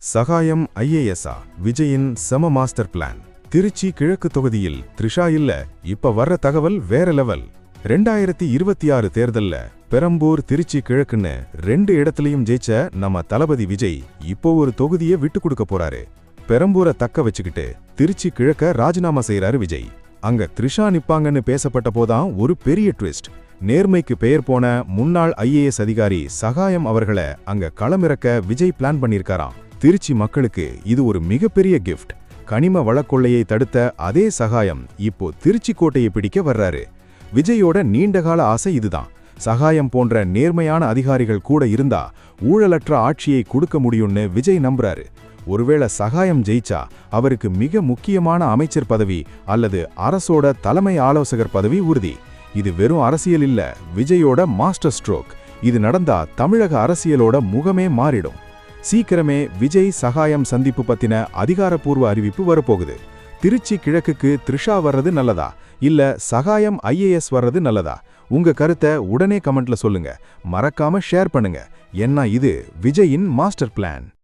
சகாயம் ஐஏஎஸ்ஆ விஜயின் செம master plan. Trichy கிழக்கு தொகுதியில் த்ரிஷா இல்ல, இப்ப வர்ற தகவல் வேற லெவல். 2026 தேர்தல்ல பெரம்பூர் திருச்சி கிழக்குன்னு 2 இடத்துலயும் ஜெயிச்ச நம்ம தளபதி விஜய் இப்போ ஒரு தொகுதியை விட்டு கொடுக்க போறாரு. பெரம்பூரை தக்க வச்சுக்கிட்டு திருச்சி கிழக்க ராஜினாமா செய்யறாரு விஜய். அங்க த்ரிஷா நிப்பாங்கன்னு பேசப்பட்ட போதான் ஒரு பெரிய ட்விஸ்ட். நேர்மைக்கு பெயர் போன முன்னாள் ஐஏஎஸ் அதிகாரி சகாயம் அவர்களை அங்க களமிறக்க விஜய் பிளான் பண்ணிருக்காராம். திருச்சி மக்களுக்கு இது ஒரு மிகப்பெரிய கிஃப்ட். கனிம வளக்கொள்ளையை தடுத்த அதே சகாயம் இப்போ திருச்சி கோட்டையை பிடிக்க வர்றாரு. விஜயோட நீண்டகால ஆசை இதுதான். சகாயம் போன்ற நேர்மையான அதிகாரிகள் கூட இருந்தா ஊழலற்ற ஆட்சியை கொடுக்க முடியும்னு விஜய் நம்புறாரு. ஒருவேளை சகாயம் ஜெயிச்சா அவருக்கு மிக முக்கியமான அமைச்சர் பதவி அல்லது அரசோட தலைமை ஆலோசகர் பதவி உறுதி. இது வெறும் அரசியல் இல்ல, விஜயோட மாஸ்டர் ஸ்ட்ரோக். இது நடந்தா தமிழக அரசியலோட முகமே மாறிடும். சீக்கிரமே விஜய் சகாயம் சந்திப்பு பத்தின அதிகாரப்பூர்வ அறிவிப்பு வரப்போகுது. திருச்சி கிழக்குக்கு த்ரிஷா வர்றது நல்லதா இல்ல சகாயம் ஐஏஎஸ் வர்றது நல்லதா? உங்க கருத்தை உடனே கமெண்ட்ல சொல்லுங்க. மறக்காம ஷேர் பண்ணுங்க. ஏன்னா இது விஜயின் மாஸ்டர் பிளான்.